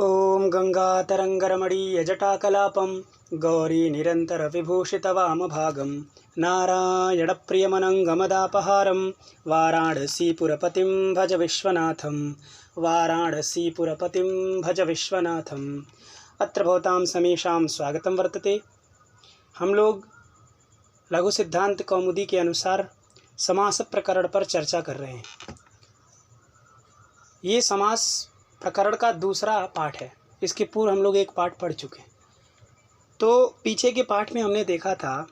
ॐ गङ्गातरङ्गरमणीयजटाकलापं गौरीनिरन्तरविभूषितवामभागं नारायणप्रियमनङ्गमदापहारं वाराणसीपुरपतिं भज विश्वनाथं वाराणसीपुरपतिं भज विश्वनाथम्। अत्र भवतां समेषां स्वागतं वर्तते। हम लोग लघु सिद्धांत कौमुदी के अनुसार समास प्रकरण पर चर्चा कर रहे हैं। ये समास प्रकरण का दूसरा पाठ है। इसके पूर्व हम लोग एक पाठ पढ़ चुके हैं। तो पीछे के पाठ में हमने देखा था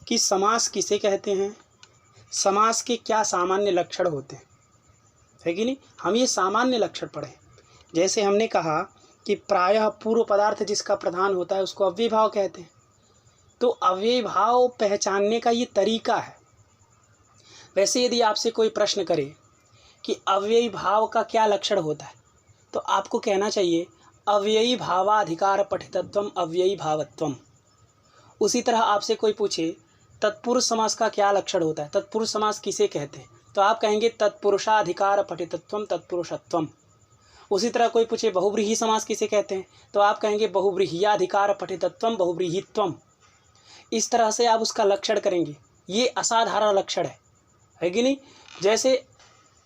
कि समास किसे कहते हैं, समास के क्या सामान्य लक्षण होते हैं, है कि नहीं। हम ये सामान्य लक्षण पढ़े। जैसे हमने कहा कि प्रायः पूर्व पदार्थ जिसका प्रधान होता है उसको अव्ययी भाव कहते हैं। तो अव्ययी भाव पहचानने का ये तरीका है। वैसे यदि आपसे कोई प्रश्न करे कि अव्ययी भाव का क्या लक्षण होता है, तो आपको कहना चाहिए अव्ययी भावाधिकार पठितत्वम अव्ययी भावत्वम। उसी तरह आपसे कोई पूछे तत्पुरुष समास का क्या लक्षण होता है, तत्पुरुष समास किसे कहते हैं, तो आप कहेंगे तत्पुरुषाधिकार पठितत्वम तत्पुरुषत्वम। उसी तरह कोई पूछे बहुव्रीहि समास किसे कहते हैं, तो आप कहेंगे बहुव्रीहियाधिकार पठितत्वम बहुव्रीहित्वम। इस तरह से आप उसका लक्षण करेंगे। ये असाधारण लक्षण है कि नहीं। जैसे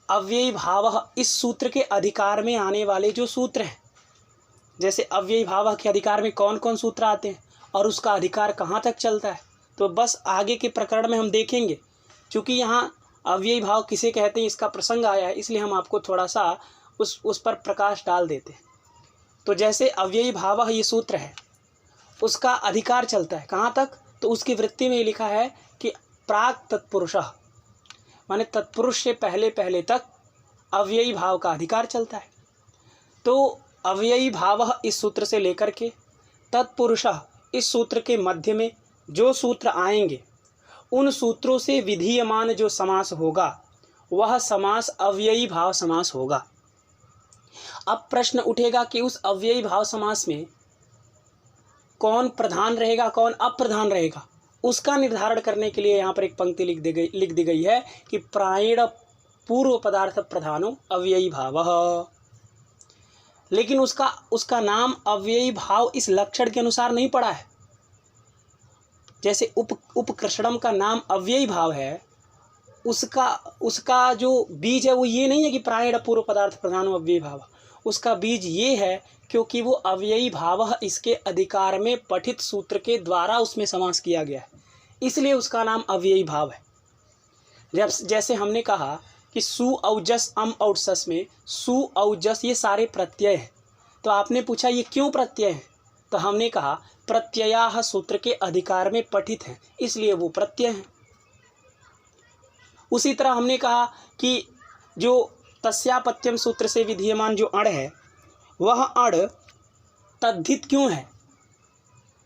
अव्ययी भाव, इस सूत्र के अधिकार में आने वाले जो सूत्र हैं, जैसे अव्ययी भाव के अधिकार में कौन कौन सूत्र आते हैं और उसका अधिकार कहाँ तक चलता है, तो बस आगे के प्रकरण में हम देखेंगे। क्योंकि यहाँ अव्ययी भाव किसे कहते हैं इसका प्रसंग आया है, इसलिए हम आपको थोड़ा सा उस पर प्रकाश डाल देते हैं। तो जैसे अव्ययी भाव ये सूत्र है, उसका अधिकार चलता है कहाँ तक, तो उसकी वृत्ति में लिखा है कि प्राक तत्पुरुषः, माने तत्पुरुष से पहले पहले तक अव्ययी भाव का अधिकार चलता है। तो अव्ययी भाव इस सूत्र से लेकर के तत्पुरुषः इस सूत्र के मध्य में जो सूत्र आएंगे, उन सूत्रों से विधीयमान जो समास होगा वह समास अव्ययी भाव समास होगा। अब प्रश्न उठेगा कि उस अव्ययी भाव समास में कौन प्रधान रहेगा कौन अप्रधान रहेगा। उसका निर्धारण करने के लिए यहाँ पर एक पंक्ति लिख दी गई है कि प्रायेण पूर्व पदार्थ प्रधानो अव्ययी भावः। लेकिन उसका नाम अव्ययी भाव इस लक्षण के अनुसार नहीं पड़ा है। जैसे उपकृषणम का नाम अव्ययी भाव है, उसका जो बीज है वो ये नहीं है कि प्रायेण पूर्व पदार्थ प्रधानो अव्ययी भाव। उसका बीज ये है क्योंकि वो अव्ययी भाव इसके अधिकार में पठित सूत्र के द्वारा उसमें समास किया गया है, इसलिए उसका नाम अव्ययी भाव है। जैसे हमने कहा कि सु औजस अम और सस में सु औजस ये सारे प्रत्यय हैं। तो आपने पूछा ये क्यों प्रत्यय हैं, तो हमने कहा प्रत्ययाः सूत्र के अधिकार में पठित हैं, इसलिए वो प्रत्यय हैं। उसी तरह हमने कहा कि जो तस्यापत्यम सूत्र से विधीयमान जो अण है, वह अण तद्धित क्यों है,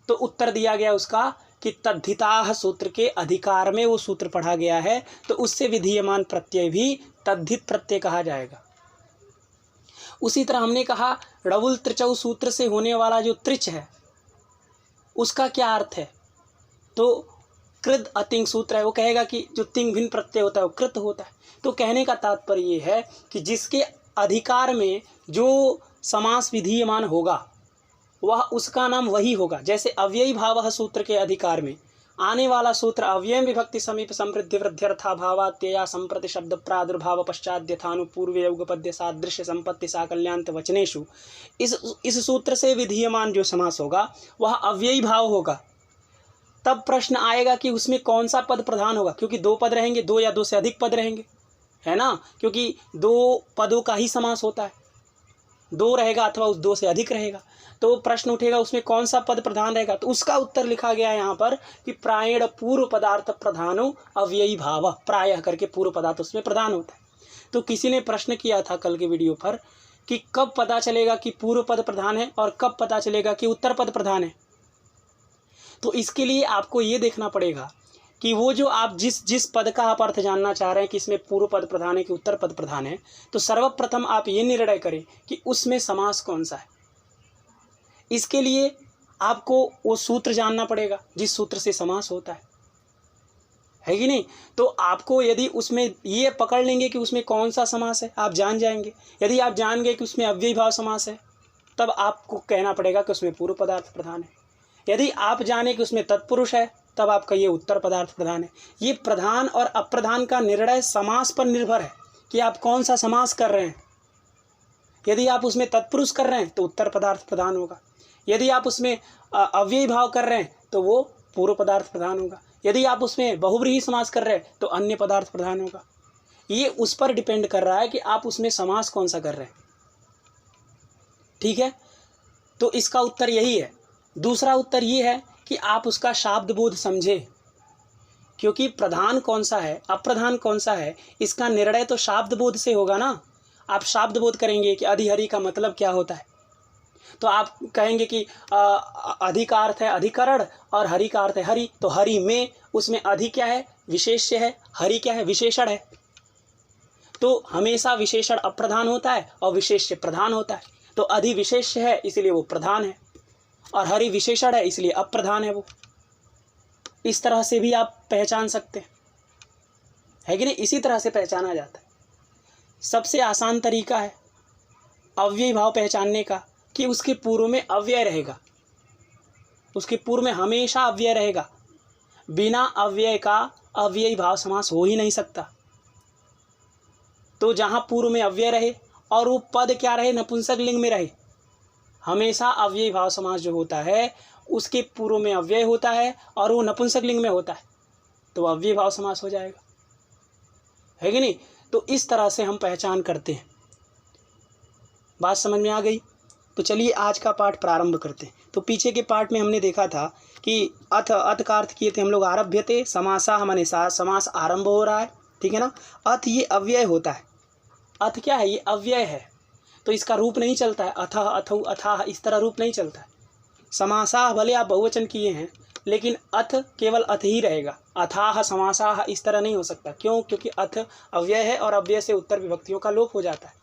तो उत्तर दिया गया उसका कि तद्धिताः सूत्र के अधिकार में वो सूत्र पढ़ा गया है, तो उससे विधीयमान प्रत्यय भी तद्धित प्रत्यय कहा जाएगा। उसी तरह हमने कहा णवुल त्रिचौ सूत्र से होने वाला जो त्रिच है उसका क्या अर्थ है, तो कृद अतिंग सूत्र है, वो कहेगा कि जो तिंग भिन्न प्रत्यय होता है वो कृत होता है। तो कहने का तात्पर्य ये है कि जिसके अधिकार में जो समास विधीयमान होगा वह उसका नाम वही होगा। जैसे अव्ययी भाव सूत्र के अधिकार में आने वाला सूत्र अव्यय विभक्ति समीप समृद्धि वृद्ध्यर्था भावात्यया संप्रति शब्द प्रादुर्भाव पश्चाद्यथानुपूर्व युगपद्य सादृश्य संपत्ति साकल्यान्त वचनेषु, इस सूत्र से विधीयमान जो समास होगा वह अव्ययी भाव होगा। तब प्रश्न आएगा कि उसमें कौन सा पद प्रधान होगा, क्योंकि दो पद रहेंगे, दो या दो से अधिक पद रहेंगे, है ना, क्योंकि दो पदों का ही समास होता है, दो रहेगा अथवा उस दो से अधिक रहेगा। तो प्रश्न उठेगा उसमें कौन सा पद प्रधान रहेगा, तो उसका उत्तर लिखा गया है यहाँ पर कि प्रायेण पूर्व पदार्थ प्रधानो अव्ययी भाव, प्रायः करके पूर्व पदार्थ उसमें प्रधान होता है। तो किसी ने प्रश्न किया था कल के वीडियो पर कि कब पता चलेगा कि पूर्व पद प्रधान है और कब पता चलेगा कि उत्तर पद प्रधान है। तो इसके लिए आपको ये देखना पड़ेगा कि वो जो आप जिस पद का आप अर्थ जानना चाह रहे हैं कि इसमें पूर्व पद प्रधान है कि उत्तर पद प्रधान है, तो सर्वप्रथम आप ये निर्णय करें कि उसमें समास कौन सा है। इसके लिए आपको वो सूत्र जानना पड़ेगा जिस सूत्र से समास होता है कि नहीं। तो आपको यदि उसमें ये पकड़ लेंगे कि उसमें कौन सा समास है, आप जान जाएंगे। यदि आप जान गए कि उसमें अव्ययी भाव समास है तब आपको कहना पड़ेगा कि उसमें पूर्व पदार्थ प्रधान है। यदि आप जाने कि उसमें तत्पुरुष है तब आप कहिए उत्तर पदार्थ प्रधान है। ये प्रधान और अप्रधान का निर्णय समास पर निर्भर है कि आप कौन सा समास कर रहे हैं। यदि आप उसमें तत्पुरुष कर रहे हैं तो उत्तर पदार्थ प्रधान होगा। यदि आप उसमें अव्ययी भाव कर रहे हैं तो वो पूर्व पदार्थ प्रधान होगा। यदि आप उसमें बहुव्रीहि समास कर रहे हैं तो अन्य पदार्थ प्रधान होगा। ये उस पर डिपेंड कर रहा है कि आप उसमें समास कौन सा कर रहे हैं। ठीक है, तो इसका उत्तर यही है। दूसरा उत्तर ये है कि आप उसका शाब्द बोध समझे, क्योंकि प्रधान कौन सा है अप्रधान कौन सा है इसका निर्णय तो शाब्द बोध से होगा ना। आप शाब्द बोध करेंगे कि अधिहरि का मतलब क्या होता है, तो आप कहेंगे कि अधि का अर्थ है अधिकरण और हरि का अर्थ है हरि, तो हरि में उसमें अधि क्या है विशेष्य है, हरि क्या है विशेषण है। तो हमेशा विशेषण अप्रधान होता है और विशेष्य प्रधान होता है। तो अधि विशेष्य है इसलिए वो प्रधान है और हरि विशेषण है इसलिए अप्रधान है वो। इस तरह से भी आप पहचान सकते हैं, है कि नहीं। इसी तरह से पहचाना जाता है। सबसे आसान तरीका है अव्ययी भाव पहचानने का कि उसके पूर्व में अव्यय रहेगा, उसके पूर्व में हमेशा अव्यय रहेगा। बिना अव्यय का अव्ययी भाव समास हो ही नहीं सकता। तो जहाँ पूर्व में अव्यय रहे और वो पद क्या रहे नपुंसक लिंग में रहे, हमेशा अव्ययी भाव समास जो होता है उसके पूर्व में अव्यय होता है और वो नपुंसक लिंग में होता है, तो अव्ययी भाव समास हो जाएगा, है कि नहीं। तो इस तरह से हम पहचान करते हैं। बात समझ में आ गई। तो चलिए आज का पाठ प्रारंभ करते हैं। तो पीछे के पाठ में हमने देखा था कि अथ का अर्थ किए थे हम लोग आरभ्यते, समासा माने समास आरंभ हो रहा है, ठीक है ना। अथ ये अव्यय होता है। अथ क्या है, ये अव्यय है, तो इसका रूप नहीं चलता है अथः अथौ अथाह, इस तरह रूप नहीं चलता है। समासा भले आप बहुवचन किए हैं लेकिन अथ केवल अथ ही रहेगा, अथाह समासाह इस तरह नहीं हो सकता। क्यों, क्योंकि अथ अव्यय है और अव्यय से उत्तर विभक्तियों का लोप हो जाता है,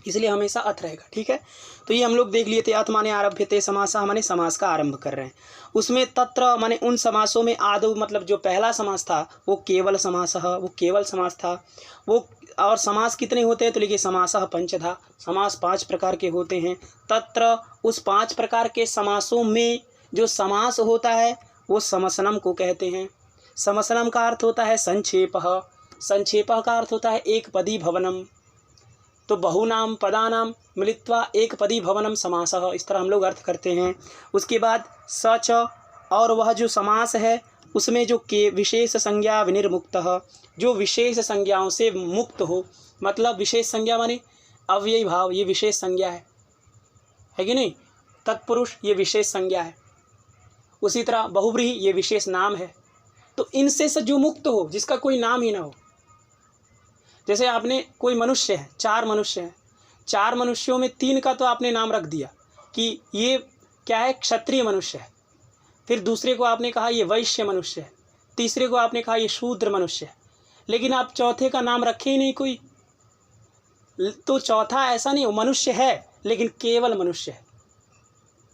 इसलिए हमेशा अथ रहेगा, ठीक है। तो ये हम लोग देख लिए थे। अथ माने आरभ्यते, समासः माने समास का आरंभ कर रहे हैं। उसमें तत्र माने उन समासों में आदौ मतलब जो पहला समास था वो केवल समासः, वो केवल समास था वो। और समास कितने होते हैं तो लिखिए समासः पंचधा, समास 5 प्रकार के होते हैं। तत्र उस 5 प्रकार के समासों में जो समास होता है वो समसनम को कहते हैं। समसनम का अर्थ होता है संक्षेपः, संक्षेपः का अर्थ होता है एक पदी भवनम। तो बहुनाम पदानाम मिलित्वा एक पदी भवनम समासः, इस तरह हम लोग अर्थ करते हैं। उसके बाद सच, और वह जो समास है उसमें जो के विशेष संज्ञा विनिर्मुक्तः, जो विशेष संज्ञाओं से मुक्त हो, मतलब विशेष संज्ञा माने अव्ययी भाव ये विशेष संज्ञा है कि नहीं। तत्पुरुष ये विशेष संज्ञा है। उसी तरह बहुव्रीहि ये विशेष नाम है। तो इनसे से जो मुक्त हो, जिसका कोई नाम ही ना हो। जैसे आपने कोई मनुष्य है, 4 मनुष्य हैं, 4 मनुष्यों में 3 का तो आपने नाम रख दिया कि ये क्या है क्षत्रिय मनुष्य है, फिर दूसरे को आपने कहा ये वैश्य मनुष्य है, तीसरे को आपने कहा ये शूद्र मनुष्य है, लेकिन आप चौथे का नाम रखे ही नहीं कोई। तो चौथा ऐसा नहीं, वो मनुष्य है लेकिन केवल मनुष्य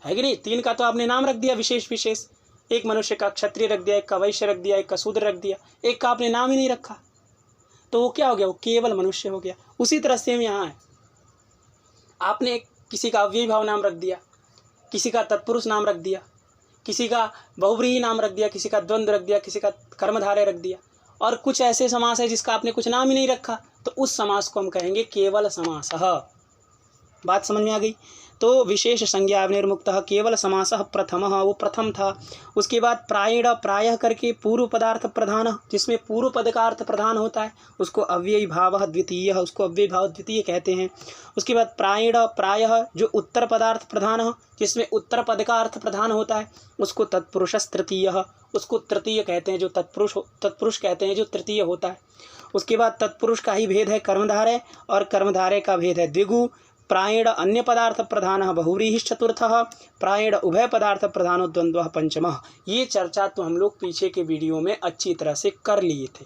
है कि नहीं। 3 का तो आपने नाम रख दिया विशेष विशेष, एक मनुष्य का क्षत्रिय रख दिया, एक का वैश्य रख दिया, एक का शूद्र रख दिया, एक का आपने नाम ही नहीं रखा, तो वो क्या हो गया, वो केवल मनुष्य हो गया। उसी तरह से यहाँ है, आपने किसी का अव्ययी भाव नाम रख दिया, किसी का तत्पुरुष नाम रख दिया, किसी का बहुव्रीहि नाम रख दिया, किसी का द्वंद्व रख दिया, किसी का कर्मधारय रख दिया, और कुछ ऐसे समास है जिसका आपने कुछ नाम ही नहीं रखा, तो उस समास को हम कहेंगे केवल समासः। बात समझ में आ गई। तो विशेष संज्ञा विनिर्मुक्तः केवल समासः प्रथमः, वो प्रथम था। उसके बाद प्रायेण, प्रायः करके पूर्व पदार्थ प्रधान, जिसमें पूर्व पद का अर्थ प्रधान होता है उसको अव्ययी भावः द्वितीय, उसको अव्ययी भाव द्वितीय कहते हैं। उसके बाद प्रायेण, प्रायः जो उत्तर पदार्थ प्रधान, जिसमें उत्तर पद का अर्थ प्रधान होता है उसको तत्पुरुषस् तृतीयः, उसको तृतीय कहते हैं, जो तत्पुरुष कहते हैं जो तृतीय होता है। उसके बाद तत्पुरुष का ही भेद है कर्मधारय, और कर्मधारय का भेद है द्विगु। प्रायेण अन्य पदार्थ प्रधान बहुव्रीहि चतुर्थः, प्रायेण उभय पदार्थ प्रधानो द्वंद्वः पंचमः। ये चर्चा तो हम लोग पीछे के वीडियो में अच्छी तरह से कर लिए थे।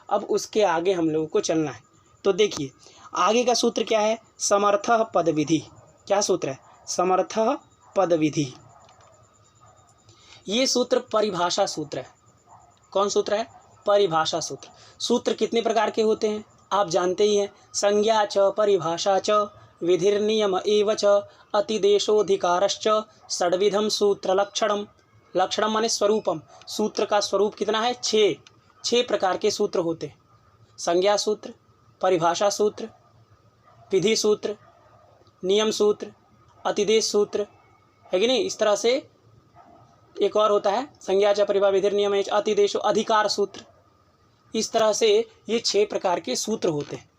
अब उसके आगे हम लोगों को चलना है। तो देखिए आगे का सूत्र क्या है, समर्थः पद विधि। क्या सूत्र है, समर्थः पद विधि। ये सूत्र परिभाषा सूत्र है। कौन सूत्र है, परिभाषा सूत्र। सूत्र कितने प्रकार के होते हैं आप जानते ही हैं, संज्ञा च परिभाषा च विधिर्नियम एव च अतिदेशोधिकारश्च षड्विधम सूत्र लक्षणम। लक्षणम माने स्वरूपम। सूत्र का स्वरूप कितना है? 6 प्रकार के सूत्र होते हैं। संज्ञा सूत्र, परिभाषा सूत्र, विधि सूत्र, नियम सूत्र, अतिदेश सूत्र, है कि नहीं? इस तरह से एक और होता है संज्ञा च परिभाषा विधिर्नियम अतिदेशो अधिकार सूत्र। इस तरह से ये 6 प्रकार के सूत्र होते हैं।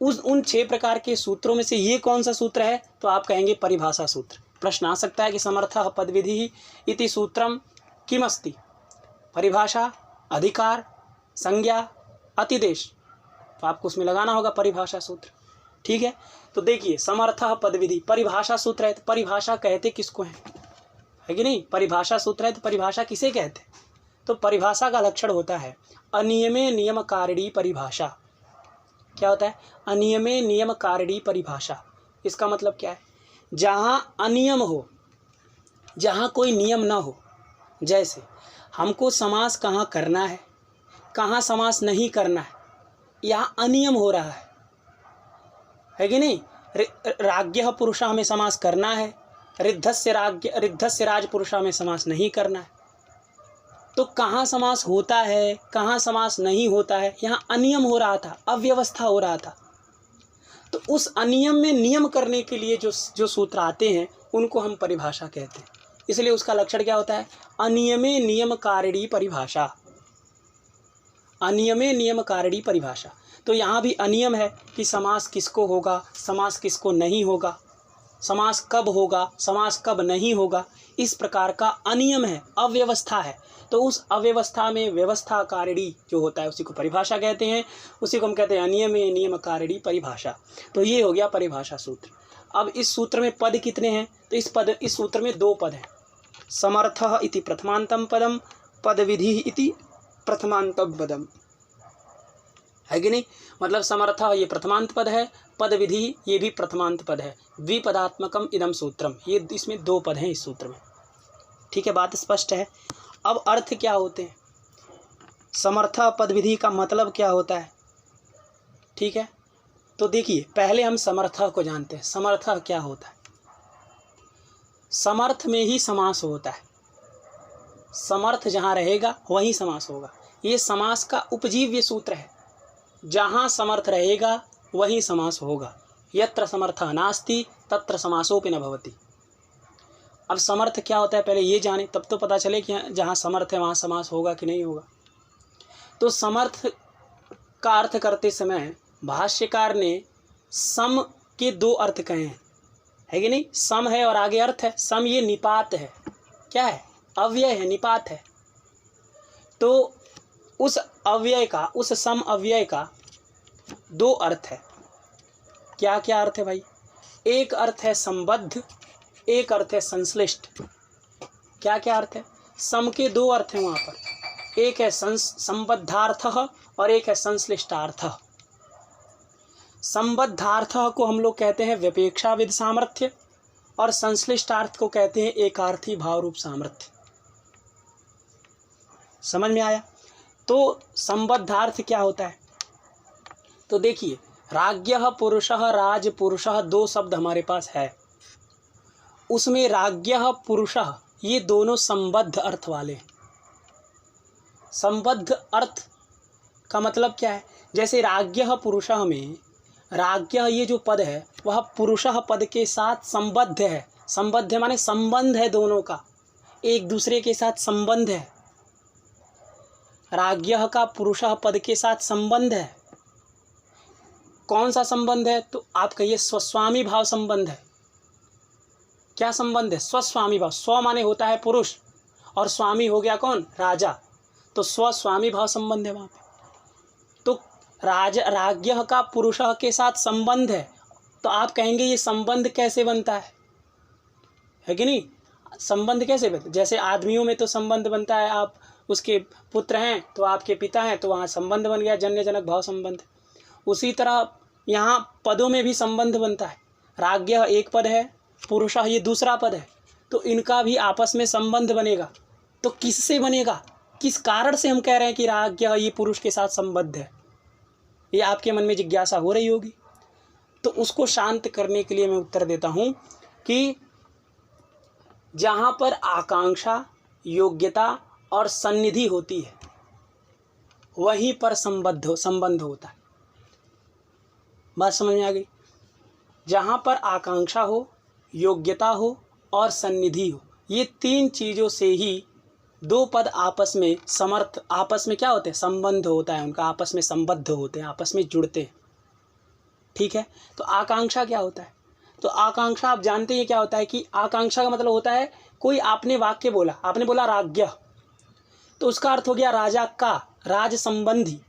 उन 6 प्रकार के सूत्रों में से ये कौन सा सूत्र है? तो आप कहेंगे परिभाषा सूत्र। प्रश्न आ सकता है कि समर्थः पदविधि इति सूत्रम किमस्ति? परिभाषा, अधिकार, संज्ञा, अतिदेश। तो आपको उसमें लगाना होगा परिभाषा सूत्र। ठीक है, तो देखिए समर्थः पदविधि परिभाषा सूत्र है। तो परिभाषा कहते किसको है कि नहीं? परिभाषा सूत्र है तो परिभाषा किसे कहते हैं? तो परिभाषा का लक्षण होता है अनियमे नियमकारिणी परिभाषा। क्या होता है? अनियमे नियमकारिणी परिभाषा। इसका मतलब क्या है? जहाँ अनियम हो, जहाँ कोई नियम ना हो, जैसे हमको समास कहाँ करना है, कहाँ समास नहीं करना है, यहाँ अनियम हो रहा है कि नहीं? राज्ञः पुरुषः में समास करना है, रिद्धस्य राजपुरुषः में समास नहीं करना है। तो कहाँ समास होता है, कहाँ समास नहीं होता है, यहाँ अनियम हो रहा था, अव्यवस्था हो रहा था। तो उस अनियम में नियम करने के लिए जो सूत्र आते हैं उनको हम परिभाषा कहते हैं। इसलिए उसका लक्षण क्या होता है? अनियमे नियमकारिणी परिभाषा। अनियमे नियमकारिणी परिभाषा। तो यहाँ भी अनियम है कि समास किसको होगा, समास किसको नहीं होगा, समास कब होगा, समास कब नहीं होगा, इस प्रकार का अनियम है, अव्यवस्था है। तो उस अव्यवस्था में व्यवस्थाकारिणी जो होता है उसी को परिभाषा कहते हैं, उसी को हम कहते हैं अनियमे नियमकारिणी परिभाषा। तो ये हो गया परिभाषा सूत्र। अब इस सूत्र में पद कितने हैं? तो इस सूत्र में 2 पद हैं। समर्थः इति प्रथमांतम पदम, पदविधि इति प्रथमांतम पदम, है कि नहीं? मतलब समर्थः ये प्रथमांत पद है, पदविधि ये भी प्रथमांत पद है। द्विपदात्मकम इदम सूत्रम, ये इसमें 2 पद हैं इस सूत्र में। ठीक है, बात स्पष्ट है। अब अर्थ क्या होते हैं? समर्थः पदविधि का मतलब क्या होता है? ठीक है, तो देखिए पहले हम समर्थः को जानते हैं। समर्थः क्या होता है? समर्थ में ही समास होता है। समर्थ जहाँ रहेगा वहीं समास होगा। ये समास का उपजीव्य सूत्र है। जहाँ समर्थ रहेगा वहीं समास होगा। यत्र समर्थः नास्ति तत्र समासोपि न भवति। अब समर्थ क्या होता है पहले ये जाने, तब तो पता चले कि जहाँ समर्थ है वहाँ समास होगा कि नहीं होगा। तो समर्थ का अर्थ करते समय भाष्यकार ने सम के 2 अर्थ कहे हैं, है कि नहीं? सम है और आगे अर्थ है। सम ये निपात है। क्या है? अव्यय है, निपात है। तो उस अव्यय का, उस सम अव्यय का 2 अर्थ है। क्या क्या अर्थ है भाई? एक अर्थ है संबद्ध, एक अर्थ है संश्लिष्ट। क्या क्या अर्थ है? सम के 2 अर्थ हैं वहाँ पर। एक है संबद्धार्थः और एक है संश्लिष्टार्थः। संबद्धार्थः को हम लोग कहते हैं व्यपेक्षाविद सामर्थ्य और संश्लिष्टार्थ को कहते हैं एकार्थी भाव रूप सामर्थ्य। समझ में आया? तो संबद्धार्थ क्या होता है? तो देखिए राज्ञः पुरुषः राजपुरुषः 2 शब्द हमारे पास है। उसमें राज्ञः पुरुषः ये दोनों संबद्ध अर्थ वाले हैं। संबद्ध अर्थ का मतलब क्या है? जैसे राज्ञः पुरुषः में राज्ञः ये जो पद है वह पुरुषः पद के साथ संबद्ध है। संबद्ध है माने संबंध है, दोनों का एक दूसरे के साथ संबंध है। राज्ञः का पुरुषः पद के साथ संबंध है। कौन सा संबंध है? तो आप कहिए स्वस्वामी भाव संबंध है। क्या संबंध है? स्वस्वामी भाव। स्व माने होता है पुरुष और स्वामी हो गया कौन? राजा। तो स्वस्वामी भाव संबंध है वहाँ पे। तो राज्ञः का पुरुषः के साथ संबंध है। तो आप कहेंगे ये संबंध कैसे बनता है कि नहीं? संबंध कैसे बनता? जैसे आदमियों में तो संबंध बनता है, आप उसके पुत्र हैं तो आपके पिता हैं, तो वहाँ संबंध बन गया, जन्य जनक भाव संबंध। उसी तरह यहाँ पदों में भी संबंध बनता है। राज्ञः एक पद है, पुरुषः ये दूसरा पद है, तो इनका भी आपस में संबंध बनेगा। तो किससे बनेगा? किस कारण से हम कह रहे हैं कि राज्ञः ये पुरुष के साथ संबद्ध है? ये आपके मन में जिज्ञासा हो रही होगी। तो उसको शांत करने के लिए मैं उत्तर देता हूँ कि जहाँ पर आकांक्षा, योग्यता और सन्निधि होती है वहीं पर संबंध होता है। बात समझ में आ गई? जहाँ पर आकांक्षा हो, योग्यता हो और सन्निधि हो, ये तीन चीज़ों से ही दो पद आपस में क्या होते हैं? संबंध होता है उनका, आपस में संबद्ध होते हैं, आपस में जुड़ते हैं। ठीक है, तो आकांक्षा क्या होता है? तो आकांक्षा आप जानते हैं क्या होता है कि आकांक्षा का मतलब होता है कोई आपने वाक्य बोला, आपने बोला राज्ञ, तो उसका अर्थ हो गया राजा का, राज संबंधी।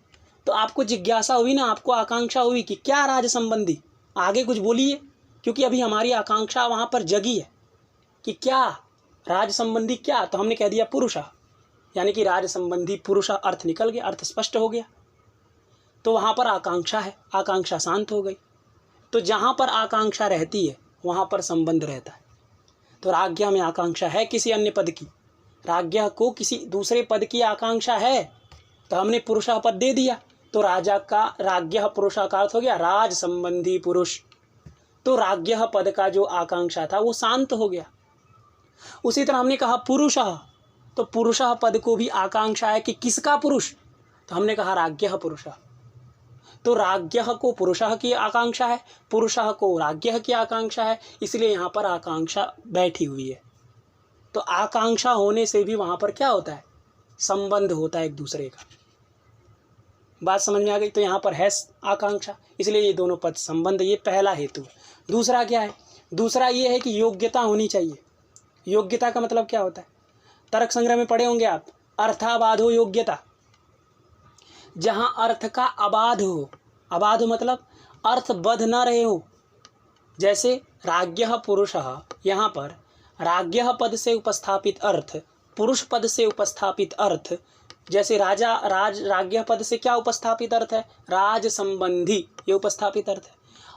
तो आपको जिज्ञासा हुई ना, आपको आकांक्षा हुई कि क्या राज संबंधी, आगे कुछ बोलिए, क्योंकि अभी हमारी आकांक्षा वहाँ पर जगी है कि क्या राज संबंधी क्या, तो हमने कह दिया पुरुष, यानी कि राज संबंधी पुरुष, अर्थ निकल गया, अर्थ स्पष्ट हो गया। तो वहाँ पर आकांक्षा है, आकांक्षा शांत हो गई। तो जहाँ पर आकांक्षा रहती है वहाँ पर संबंध रहता है। तो राज्ञ में आकांक्षा है किसी अन्य पद की, राज्ञ को किसी दूसरे पद की आकांक्षा है, तो हमने पुरुषा पद दे दिया, तो राजा का राज्ञ पुरुषा का अर्थ हो गया राज संबंधी पुरुष। तो राज्ञ पद का जो आकांक्षा था वो शांत हो गया। उसी तरह हमने कहा पुरुषः, तो पुरुषः पद को भी आकांक्षा है कि किसका पुरुष, तो हमने कहा राज्ञ पुरुषः। तो राज्ञ को पुरुषः की आकांक्षा है, पुरुषः को राज्ञ की आकांक्षा है, इसलिए यहाँ पर आकांक्षा बैठी हुई है। तो आकांक्षा होने से भी वहाँ पर क्या होता है? संबंध होता है एक दूसरे का। बात समझ में आ गई? तो यहाँ पर है आकांक्षा, इसलिए ये दोनों पद संबंध, ये पहला हेतु। दूसरा क्या है? दूसरा ये है कि योग्यता होनी चाहिए। योग्यता का मतलब क्या होता है? तर्क संग्रह में पढ़े होंगे आप, अर्थाबाधो योग्यता। जहाँ अर्थ का अबाध हो, अबाध मतलब अर्थ बध न रहे हो, जैसे राज्ञः पुरुषः, यहाँ पर राज्ञः पद से उपस्थापित अर्थ, पुरुष पद से उपस्थापित अर्थ, जैसे राज्ञः पद से क्या उपस्थापित अर्थ है? राज संबंधी, ये उपस्थापित अर्थ है।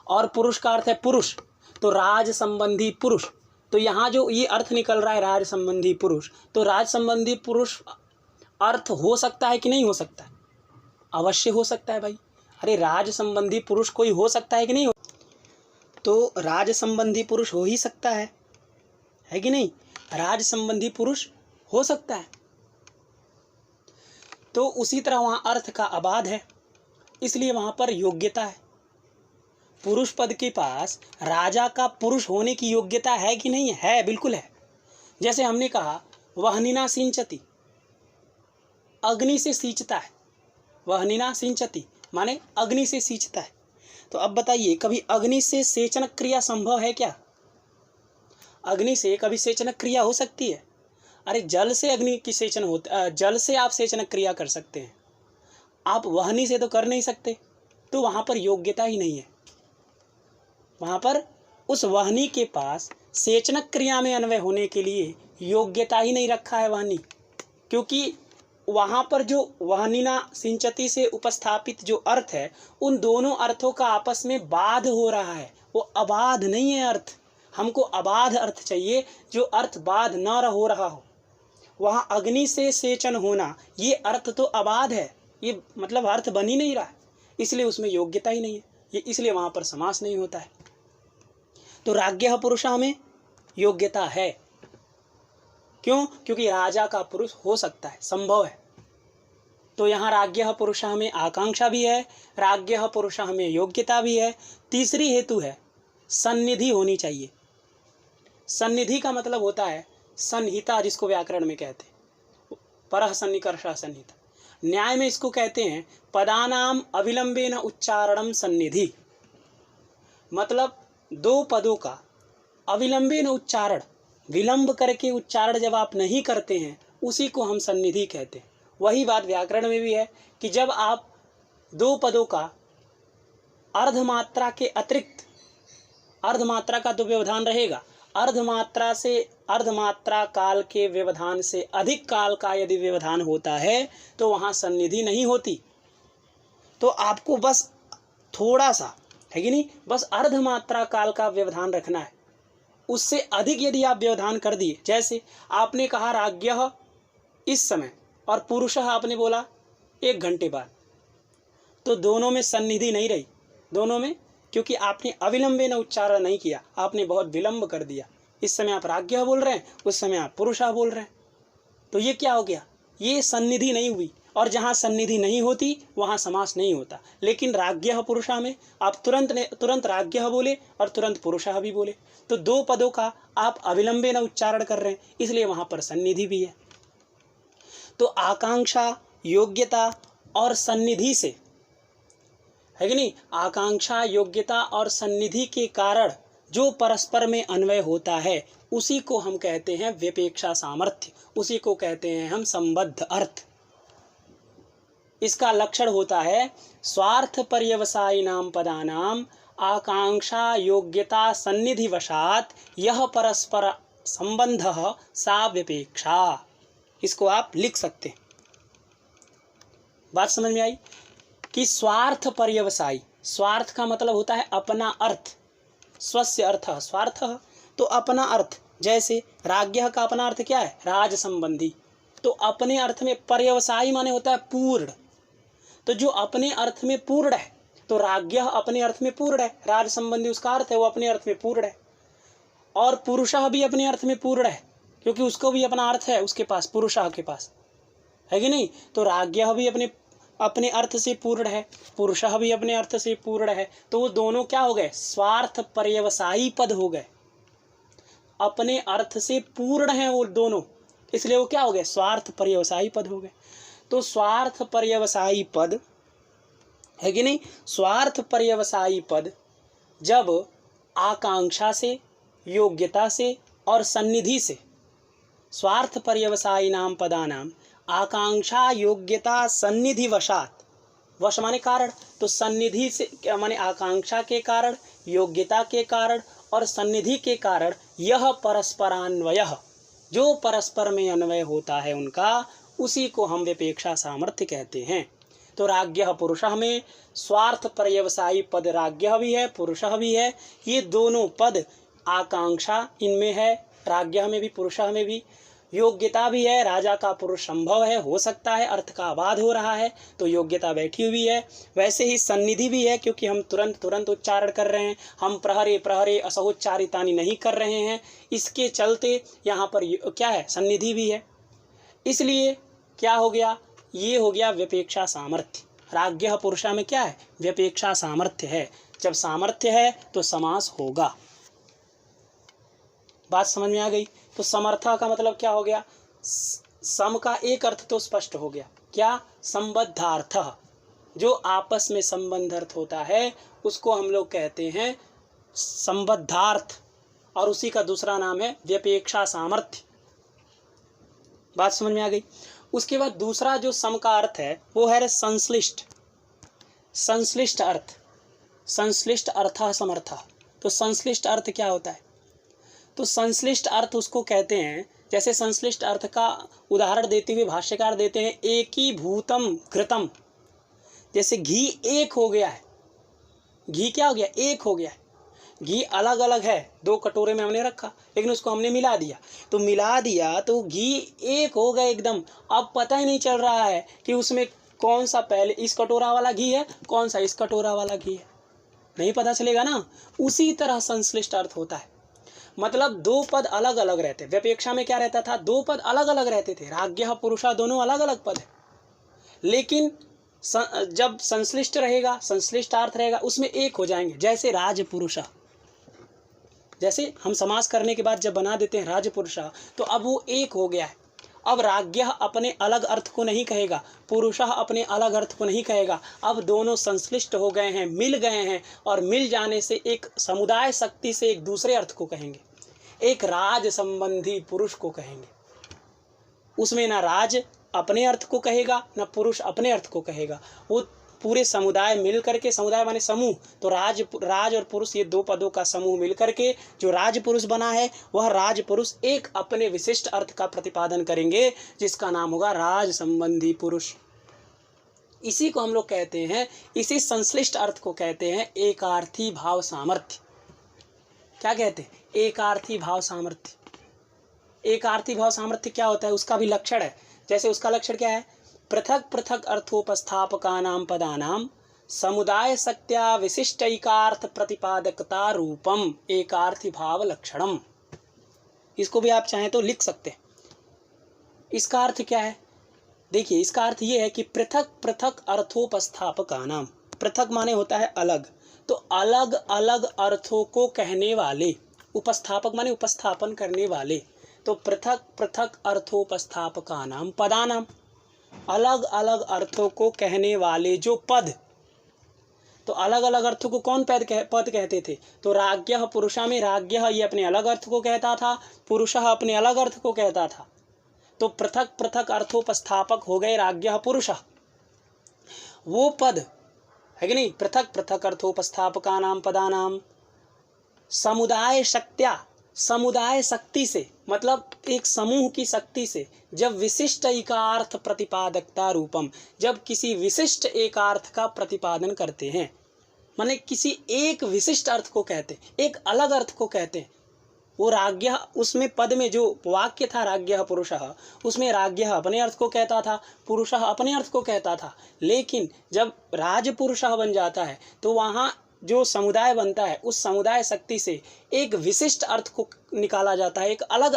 और पुरुष का अर्थ है पुरुष, तो राज संबंधी पुरुष। तो यहाँ जो ये अर्थ निकल रहा है राज संबंधी पुरुष, तो राज संबंधी पुरुष अर्थ हो सकता है कि नहीं हो सकता? अवश्य हो सकता है भाई। अरे राज संबंधी पुरुष कोई हो सकता है कि नहीं हो? तो राज संबंधी पुरुष हो ही सकता है कि नहीं? राज संबंधी पुरुष हो सकता है। तो उसी तरह वहाँ अर्थ का अबाध है, इसलिए वहाँ पर योग्यता है। पुरुष पद के पास राजा का पुरुष होने की योग्यता है कि नहीं है? बिल्कुल है। जैसे हमने कहा वहनिना सिंचती, अग्नि से सींचता है। वहनिना सिंचती माने अग्नि से सींचता है। तो अब बताइए, कभी अग्नि से सेचन क्रिया संभव है क्या? अग्नि से कभी सेचन क्रिया हो सकती है? अरे जल से अग्नि की सेचन होता, जल से आप सेचन क्रिया कर सकते हैं, आप वहनी से तो कर नहीं सकते। तो वहाँ पर योग्यता ही नहीं है। वहाँ पर उस वहनी के पास सेचन क्रिया में अन्वय होने के लिए योग्यता ही नहीं रखा है वहनी, क्योंकि वहाँ पर जो वहनिना सिंचती से उपस्थापित जो अर्थ है, उन दोनों अर्थों का आपस में बाध हो रहा है, वो अबाध नहीं है अर्थ। हमको अबाध अर्थ चाहिए, जो अर्थ बाध न हो रहा हो। वहाँ अग्नि से सेचन होना, ये अर्थ तो अबाध है, ये मतलब अर्थ बन ही नहीं रहा है, इसलिए उसमें योग्यता ही नहीं है, ये इसलिए वहाँ पर समास नहीं होता है। तो राज्ञः पुरुषः में योग्यता है। क्यों? क्योंकि राजा का पुरुष हो सकता है, संभव है। तो यहाँ राज्ञः पुरुषः में आकांक्षा भी है, राज्ञः पुरुषः में योग्यता भी है। तीसरी हेतु है सन्निधि होनी चाहिए। सन्निधि का मतलब होता है सन्निहिता, जिसको व्याकरण में कहते हैं परः सन्निकर्षः सन्निहिता। न्याय में इसको कहते हैं पदानाम अविलंबेन उच्चारणम सन्निधि। मतलब दो पदों का अविलंबेन उच्चारण, विलंब करके उच्चारण जब आप नहीं करते हैं, उसी को हम सन्निधि कहते हैं। वही बात व्याकरण में भी है कि जब आप दो पदों का अर्धमात्रा के अतिरिक्त, अर्धमात्रा का तो व्यवधान रहेगा, अर्धमात्रा काल के व्यवधान से अधिक काल का यदि व्यवधान होता है तो वहाँ सन्निधि नहीं होती। तो आपको बस थोड़ा सा है कि नहीं, बस अर्धमात्रा काल का व्यवधान रखना है। उससे अधिक यदि आप व्यवधान कर दिए, जैसे आपने कहा राज्ञः इस समय और पुरुषः आपने बोला 1 घंटे बाद, तो दोनों में सन्निधि नहीं रही, दोनों में क्योंकि आपने अविलंबेन उच्चारण नहीं किया, आपने बहुत विलंब कर दिया। इस समय आप राज्ञः बोल रहे हैं, उस समय आप पुरुषः बोल रहे हैं, तो ये क्या हो गया, ये सन्निधि नहीं हुई। और जहाँ सन्निधि नहीं होती वहाँ समास नहीं होता। लेकिन राज्ञः पुरुषः में आप तुरंत राज्ञः बोले और तुरंत पुरुषः भी बोले, तो दो पदों का आप अविलंबेन उच्चारण कर रहे हैं, इसलिए वहाँ पर सन्निधि भी है। तो आकांक्षा, योग्यता और सन्निधि से, है कि नहीं, आकांक्षा, योग्यता और सन्निधि के कारण जो परस्पर में अन्वय होता है उसी को हम कहते हैं व्यपेक्षा सामर्थ्य, उसी को कहते हैं हम संबद्ध अर्थ। इसका लक्षण होता है स्वार्थ पर्यवसायिनां पदानां आकांक्षा योग्यता सन्निधिवशात् यह परस्पर संबंधः सा व्यपेक्षा। इसको आप लिख सकते हैं। बात समझ में आई कि स्वार्थ पर्यवसायी, स्वार्थ का मतलब होता है अपना अर्थ, स्वस्य अर्थः स्वार्थः, तो अपना अर्थ। जैसे राज्ञः का अपना अर्थ क्या है, राज संबंधी, तो अपने अर्थ में पर्यवसायी माने होता है पूर्ण, तो जो अपने अर्थ में पूर्ण है, तो राज्ञः अपने अर्थ में पूर्ण है, राज संबंधी उसका अर्थ है, वो अपने अर्थ में पूर्ण है। और पुरुषः भी अपने अर्थ में पूर्ण है, क्योंकि उसको भी अपना अर्थ है उसके पास, पुरुषः के पास, है कि नहीं। तो राज्ञः भी अपने अर्थ से पूर्ण है, पुरुषः भी अपने अर्थ से पूर्ण है, तो वो दोनों क्या हो गए, स्वार्थ पर्यवसायी पद हो गए, अपने अर्थ से पूर्ण हैं वो दोनों, इसलिए वो क्या हो गए, स्वार्थ पर्यवसायी पद हो गए। तो स्वार्थ पर्यवसायी पद, है कि नहीं, स्वार्थ पर्यवसायी पद जब आकांक्षा से, योग्यता से और सन्निधि से, स्वार्थ पर्यवसायिनां पदानां आकांक्षा योग्यता सन्निधि वशात, वश माने कारण, तो सन्निधि से क्या माने आकांक्षा के कारण, योग्यता के कारण और सन्निधि के कारण यह परस्परान्वय, जो परस्पर में अन्वय होता है उनका, उसी को हम व्यपेक्षा सामर्थ्य कहते हैं। तो राज्ञः पुरुषः में स्वार्थ पर्यवसायी पद राज्ञः भी है, पुरुषः भी है, ये दोनों पद आकांक्षा इनमें है, राज्ञः में भी पुरुषः में भी, योग्यता भी है, राजा का पुरुष संभव है, हो सकता है, अर्थ का अबाध हो रहा है तो योग्यता बैठी हुई है। वैसे ही सन्निधि भी है, क्योंकि हम तुरंत उच्चारण कर रहे हैं, हम प्रहरे असहोच्चारितानि नहीं कर रहे हैं, इसके चलते यहाँ पर क्या है, सन्निधि भी है। इसलिए क्या हो गया, ये हो गया व्यपेक्षा सामर्थ्य। राज्ञः पुरुषः में क्या है, व्यपेक्षा सामर्थ्य है, जब सामर्थ्य है तो समास होगा। बात समझ में आ गई। तो समर्था का मतलब क्या हो गया, सम का एक अर्थ तो स्पष्ट हो गया, क्या, संबद्धार्थ, जो आपस में संबंध अर्थ होता है उसको हम लोग कहते हैं संबद्धार्थ, और उसी का दूसरा नाम है व्यपेक्षा सामर्थ्य। बात समझ में आ गई। उसके बाद दूसरा जो सम का अर्थ है वो है संश्लिष्ट, संश्लिष्ट अर्थ, संश्लिष्ट अर्थः समर्थः। तो संश्लिष्ट अर्थ क्या होता है, तो संश्लिष्ट अर्थ उसको कहते हैं, जैसे संश्लिष्ट अर्थ का उदाहरण देते हुए भाष्यकार देते हैं एकीभूतम घृतम, जैसे घी एक हो गया है, घी क्या हो गया, एक हो गया है, घी अलग अलग है, दो कटोरे में हमने रखा लेकिन उसको हमने मिला दिया, तो मिला दिया तो घी एक हो गया एकदम। अब पता ही नहीं चल रहा है कि उसमें कौन सा पहले इस कटोरा वाला घी है, कौन सा इस कटोरा वाला घी है, नहीं पता चलेगा ना। उसी तरह संश्लिष्ट अर्थ होता है, मतलब दो पद अलग अलग रहते। व्यपेक्षा में क्या रहता था, दो पद अलग अलग रहते थे, राज्ञः पुरुषः दोनों अलग अलग पद है, लेकिन जब संश्लिष्ट रहेगा, संश्लिष्टार्थ रहेगा, उसमें एक हो जाएंगे। जैसे राजपुरुषः, जैसे हम समास करने के बाद जब बना देते हैं राजपुरुषः, तो अब वो एक हो गया है। अब राज्ञः अपने अलग अर्थ को नहीं कहेगा, पुरुषः अपने अलग अर्थ को नहीं कहेगा, अब दोनों संश्लिष्ट हो गए हैं, मिल गए हैं, और मिल जाने से एक समुदाय शक्ति से एक दूसरे अर्थ को कहेंगे, एक राज संबंधी पुरुष को कहेंगे। उसमें ना राज अपने अर्थ को कहेगा ना पुरुष अपने अर्थ को कहेगा, वो पूरे समुदाय मिल करके, समुदाय माने समूह, तो राज और पुरुष ये दो पदों का समूह मिल करके जो राज पुरुष बना है, वह राज पुरुष एक अपने विशिष्ट अर्थ का प्रतिपादन करेंगे, जिसका नाम होगा राज संबंधी पुरुष। इसी को हम लोग कहते हैं, इसी संश्लिष्ट अर्थ को कहते हैं एकार्थी भाव सामर्थ्य। क्या कहते हैं, एकार्थी भाव सामर्थ्य। एकार्थी भाव सामर्थ्य क्या होता है, उसका भी लक्षण है। जैसे उसका लक्षण क्या है, पृथक पृथक अर्थोपस्थापकानां पदानां समुदाय शक्त्या विशिष्टैकार्थ प्रतिपादकता रूपम एकार्थी भाव लक्षणम। इसको भी आप चाहें तो लिख सकते हैं। इसका अर्थ क्या है? देखिए, इसका अर्थ ये है कि पृथक पृथक अर्थोपस्थापकानाम, पृथक माने होता है अलग, तो अलग अलग अर्थों को कहने वाले, उपस्थापक माने उपस्थापन करने वाले, तो पृथक पृथक अर्थोपस्थापकानाम पदानाम, अलग अलग अर्थों को कहने वाले जो पद, तो अलग अलग अर्थों को कौन पद कहते थे? तो राज्ञः पुरुषा में राज्ञः ये अपने अलग अर्थ को कहता था, पुरुषः अपने अलग अर्थ को कहता था, तो पृथक पृथक अर्थोपस्थापक हो गए राज्ञः पुरुषः। वो पद है कि नहीं, पृथक पृथक अर्थोपस्थापकानाम पदानाम समुदाय शक्त्या, समुदाय शक्ति से, मतलब एक समूह की शक्ति से, जब विशिष्ट एकार्थ प्रतिपादकता रूपम, जब किसी विशिष्ट एकार्थ का प्रतिपादन करते हैं, माने किसी एक विशिष्ट अर्थ को कहते, एक अलग अर्थ को कहते, वो राज्ञः, उसमें पद में जो वाक्य था राज्ञः पुरुषः, उसमें राज्ञः अपने अर्थ को कहता था, पुरुषः अपने अर्थ को कहता था, लेकिन जब राजपुरुषः बन जाता है तो वहाँ जो समुदाय बनता है, उस समुदाय शक्ति से एक विशिष्ट अर्थ को निकाला जाता है, एक अलग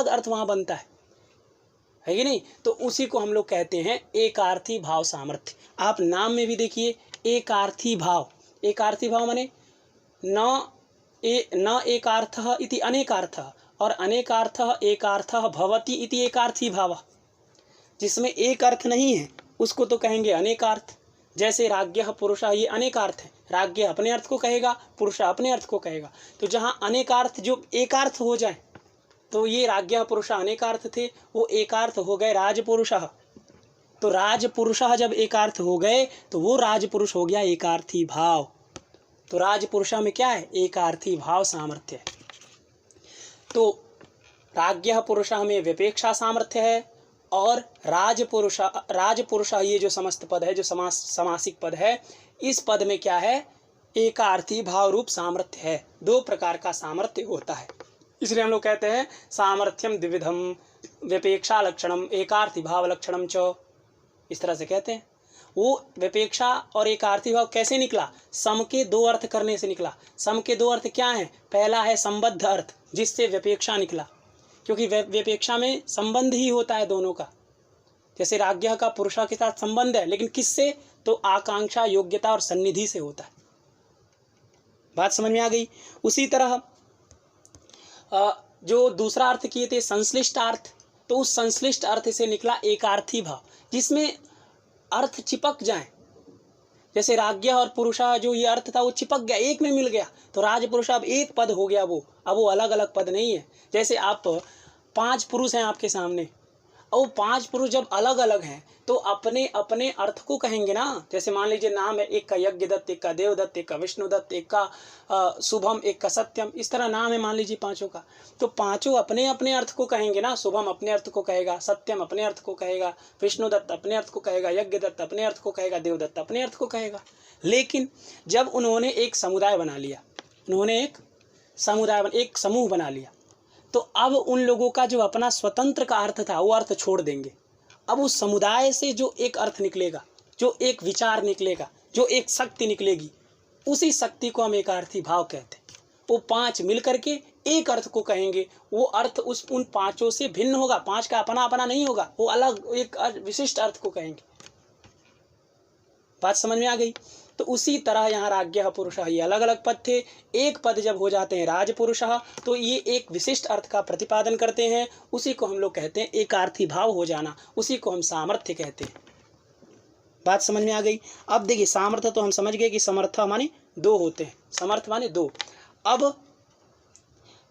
अर्थ वहाँ बनता है कि नहीं? तो उसी को हम लोग कहते हैं एकार्थी भाव सामर्थ्य। आप नाम में भी देखिए एकार्थी भाव, एकार्थी भाव माने न एकार्थः इति अनेकार्थः और अनेकार्थः एकार्थः भवति इति एकार्थी भावः। जिसमें एक अर्थ नहीं है उसको तो कहेंगे अनेकार्थ। जैसे राज्ञः पुरुषः ये अनेकार्थ है, राज्ञ अपने अर्थ को कहेगा, पुरुष अपने अर्थ को कहेगा। तो जहाँ अनेकार्थ जो एकार्थ हो जाए, तो ये राज्ञः पुरुषः अनेकार्थ थे, वो एकार्थ हो गए राजपुरुषः। तो राजपुरुषः जब एकार्थ हो गए तो वो राजपुरुष हो गया एकार्थी भाव। तो राजपुरुषः में क्या है? एकार्थी भाव सामर्थ्य है। तो राज्ञः पुरुषः में विपेक्षा सामर्थ्य है और राजपुरुषः ये जो समस्त पद है, जो समासिक पद है, इस पद में क्या है? एकार्थी भाव रूप सामर्थ्य है। दो प्रकार का सामर्थ्य होता है, इसलिए हम लोग कहते हैं सामर्थ्यम द्विविधम विपेक्षा लक्षणम एकार्थी भाव लक्षणम च, इस तरह से कहते हैं। वो विपेक्षा और एकार्थी भाव कैसे निकला? सम के दो अर्थ करने से निकला। सम के दो अर्थ क्या हैं? पहला है संबद्ध अर्थ, जिससे विपेक्षा निकला, क्योंकि विपेक्षा में संबंध ही होता है दोनों का। जैसे राज्ञः का पुरुषा के साथ संबंध है, लेकिन किससे? तो आकांक्षा, योग्यता और सन्निधि से होता है। बात समझ में आ गई? उसी तरह जो दूसरा अर्थ किए थे संश्लिष्ट अर्थ, तो उस संश्लिष्ट अर्थ से निकला एकार्थी भाव, जिसमें अर्थ चिपक जाए। जैसे राज्ञः और पुरुषा जो ये अर्थ था वो चिपक गया, एक में मिल गया, तो राजपुरुष अब एक पद हो गया। वो अब वो अलग अलग पद नहीं है। जैसे आप 5 पुरुष हैं आपके सामने, और 5 पुरुष जब अलग अलग हैं तो अपने अपने अर्थ को कहेंगे ना। जैसे मान लीजिए नाम है, एक का यज्ञदत्त, एक का देवदत्त, एक का विष्णुदत्त, एक का शुभम, एक का सत्यम, इस तरह नाम है मान लीजिए पांचों का। तो पांचों अपने अपने अर्थ को कहेंगे ना। शुभम अपने अर्थ को कहेगा, सत्यम अपने अर्थ को कहेगा, विष्णुदत्त अपने अर्थ को कहेगा, यज्ञदत्त अपने अर्थ को कहेगा, देवदत्त अपने अर्थ को कहेगा। लेकिन जब उन्होंने एक समुदाय बना लिया, उन्होंने एक समुदाय एक समूह बना लिया, तो अब उन लोगों का जो अपना स्वतंत्र का अर्थ था वो अर्थ छोड़ देंगे। अब उस समुदाय से जो एक अर्थ निकलेगा, जो एक विचार निकलेगा, जो एक शक्ति निकलेगी, उसी शक्ति को हम एकार्थी भाव कहते हैं। वो 5 मिल करके एक अर्थ को कहेंगे। वो अर्थ उन 5 से भिन्न होगा, 5 का अपना अपना नहीं होगा, वो अलग एक विशिष्ट अर्थ को कहेंगे। बात समझ में आ गई? तो उसी तरह यहाँ राज्ञः पुरुषः ये अलग अलग पद थे। एक पद जब हो जाते हैं राजपुरुषः, तो ये एक विशिष्ट अर्थ का प्रतिपादन करते हैं। उसी को हम लोग कहते हैं एकार्थी भाव हो जाना, उसी को हम सामर्थ्य कहते हैं। बात समझ में आ गई? अब देखिए, सामर्थ्य तो हम समझ गए कि समर्थ माने 2 होते हैं, समर्थ माने 2। अब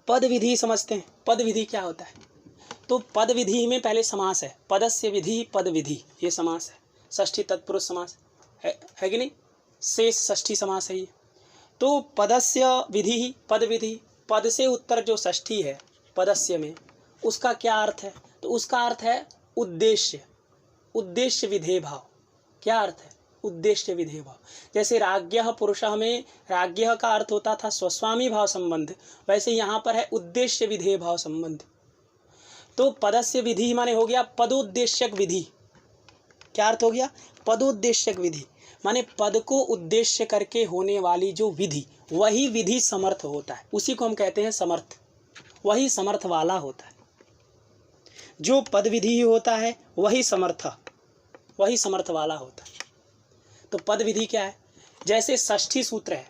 पद विधि समझते हैं। पद विधि क्या होता है? तो पद विधि में पहले समास है, पदस्य विधि पद विधि, ये समास है। षष्ठी तत्पुरुष समास है कि नहीं? शेष षष्ठी समास है ये। तो पदस्य विधि पद विधि, पद से उत्तर जो षष्ठी है पदस्य में, उसका क्या अर्थ है? तो उसका अर्थ है उद्देश्य, उद्देश्य विधेय भाव। क्या अर्थ है? उद्देश्य विधेय भाव। जैसे राज्ञः पुरुषः में राज्ञः का अर्थ होता था स्वस्वामी भाव संबंध, वैसे यहाँ पर है उद्देश्य विधेय भाव संबंध। तो पदस्य विधि माने हो गया पदोद्देश्यक विधि। क्या अर्थ हो गया? पदोद्देश्यक विधि माने पद को उद्देश्य करके होने वाली जो विधि, वही विधि समर्थ होता है। उसी को हम कहते हैं समर्थ, वही समर्थ वाला होता है। जो पद विधि होता है वही समर्थ वाला होता है। तो पद विधि क्या है? जैसे षष्ठी सूत्र है,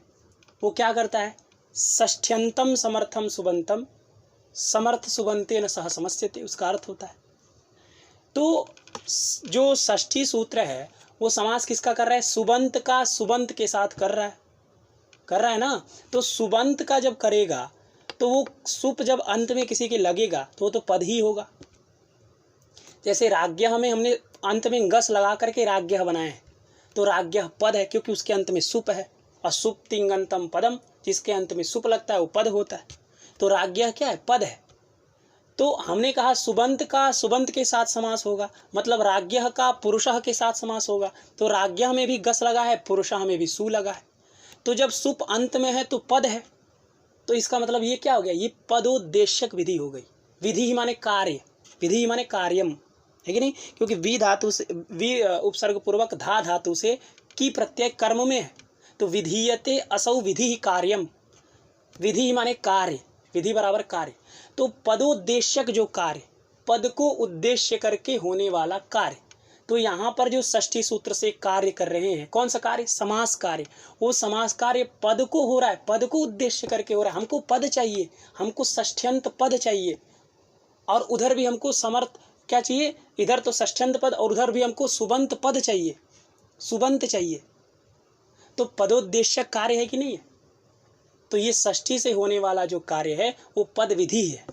वो क्या करता है? षष्ठ्यंतम समर्थम सुबंतम समर्थ सुबंतेन सह समस्यते, उसका अर्थ होता है। तो जो षष्ठी सूत्र है वो समास किसका कर रहा है? सुबंत का सुबंत के साथ कर रहा है ना। तो सुबंत का जब करेगा तो वो सुप जब अंत में किसी के लगेगा तो वो तो पद ही होगा। जैसे राज्ञः में हमने अंत में गस लगा करके राज्ञः बनाए हैं, तो राज्ञः पद है क्योंकि उसके अंत में सुप है। और सुप तिंगंतम पदम, जिसके अंत में सुप लगता है वो पद होता है। तो राज्ञः क्या है? पद है। तो हमने कहा सुबंत का सुबंत के साथ समास होगा, मतलब राज्ञः का पुरुषः के साथ समास होगा। तो राज्ञः में भी गस लगा है, पुरुषः में भी सु लगा है। तो जब सुप अंत में है तो पद है। तो इसका मतलब ये क्या हो गया? ये पदोद्देश्यक विधि हो गई। विधि ही माने कार्य, विधि ही माने कार्यम, है कि नहीं? क्योंकि वी धातु से, वी उपसर्ग पूर्वक धा धातु से की प्रत्यय कर्म में है। तो विधीयते असौ विधि ही कार्यम, विधि ही माने कार्य, विधि बराबर कार्य। तो पदोद्देश्यक जो कार्य, पद को उद्देश्य करके होने वाला कार्य। तो यहाँ पर जो षष्ठी सूत्र से कार्य कर रहे हैं, कौन सा कार्य? समास कार्य। वो समास कार्य पद को हो रहा है, पद को उद्देश्य करके हो रहा है। हमको पद चाहिए, हमको षष्ठ्यंत पद चाहिए, और उधर भी हमको समर्थ क्या चाहिए? इधर तो षष्ठ्यंत पद और उधर भी हमको सुबंत पद चाहिए, सुबंत चाहिए। तो पदोद्देश्यक कार्य है कि नहीं है? तो ये षष्ठी से होने वाला जो कार्य है वो पद विधि है,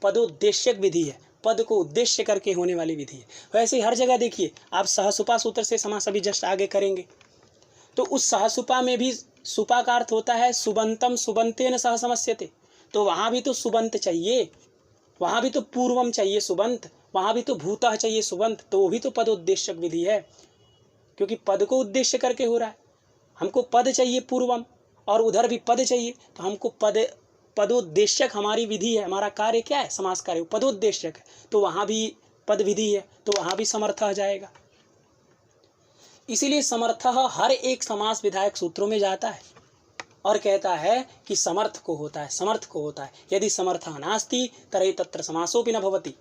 पदोद्देश्यक विधि है, पद को उद्देश्य करके होने वाली विधि है। वैसे हर जगह देखिए, आप सहसुपा सूत्र से समास अभी जस्ट आगे करेंगे, तो उस सहसुपा में भी सुपा का अर्थ होता है सुबंतम सुबंतेन सह समस्यते। तो वहाँ भी तो सुबंत चाहिए, वहाँ भी तो पूर्वम चाहिए सुबंत, वहाँ भी तो भूतः चाहिए सुबंत। तो वो भी तो पदोद्देश्यक विधि है, क्योंकि पद को उद्देश्य करके हो रहा है। हमको पद चाहिए पूर्वम और उधर भी पद चाहिए, तो हमको पदोद्देश्यक हमारी विधि है। हमारा कार्य क्या है? समास कार्य पदोद्देश्यक है। तो वहाँ भी पद विधि है, तो वहाँ भी समर्थ आ जाएगा। इसीलिए समर्थ हर एक समास विधायक सूत्रों में जाता है और कहता है कि समर्थ को होता है, समर्थ को होता है। यदि समर्थ नास्ति तर्हि तत्र समासोपि न भवति।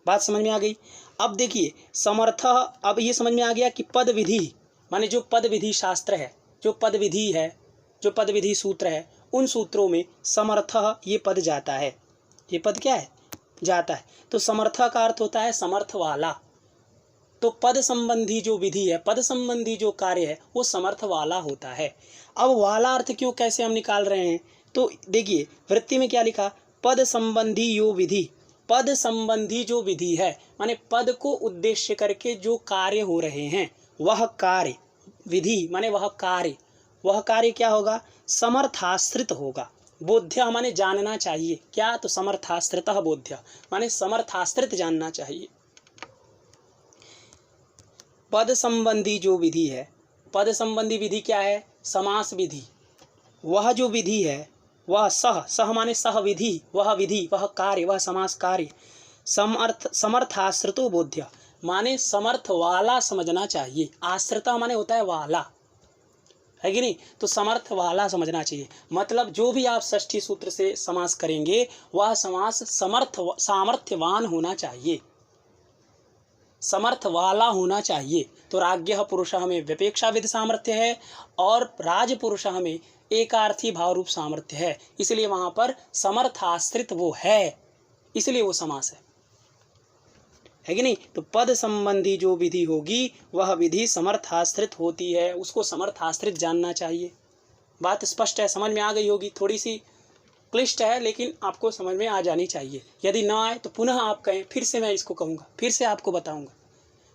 बात समझ में आ गई? अब देखिए समर्थ, अब ये समझ में आ गया कि पद विधि माने जो पद विधि शास्त्र है, जो पद विधि है, जो पद विधि सूत्र है, उन सूत्रों में समर्थ ये पद जाता है। ये पद क्या है? जाता है। तो समर्थ का अर्थ होता है समर्थ वाला। तो पद संबंधी जो विधि है, पद संबंधी जो कार्य है, वो समर्थ वाला होता है। अब वाला अर्थ क्यों, कैसे हम निकाल रहे हैं? तो देखिए वृत्ति में क्या लिखा? पद संबंधी यो विधि। पद संबंधी जो विधि है माने पद को उद्देश्य करके जो कार्य हो रहे हैं, वह कार्य, विधि माने वह कार्य क्या होगा? समर्थाश्रित होगा। बोध्य माने जानना चाहिए। क्या? तो समर्थाश्रितः बोध्य माने समर्थाश्रित जानना चाहिए। पद संबंधी जो विधि है, पद संबंधी विधि क्या है? समास विधि। वह जो विधि है वह सह माने सह विधि, वह विधि, वह कार्य, वह समास कार्य समर्थाश्रितो बोध्य माने समर्थ वाला समझना चाहिए। आश्रिता माने होता है वाला, है कि नहीं? तो समर्थ वाला समझना चाहिए। मतलब जो भी आप षष्ठी सूत्र से समास करेंगे वह समास सामर्थ्यवान होना चाहिए, समर्थ वाला होना चाहिए। तो राज्ञः पुरुषः में व्यपेक्षाविद सामर्थ्य है और राज पुरुषः में एकार्थी भाव रूप सामर्थ्य है। इसलिए वहां पर समर्थाश्रित वो है, इसलिए वो समास है कि नहीं? तो पद संबंधी जो विधि होगी वह विधि समर्थाश्रित होती है, उसको समर्थाश्रित जानना चाहिए। बात स्पष्ट है, समझ में आ गई होगी। थोड़ी सी क्लिष्ट है लेकिन आपको समझ में आ जानी चाहिए। यदि ना आए तो पुनः आप कहें, फिर से मैं इसको कहूँगा, फिर से आपको बताऊँगा,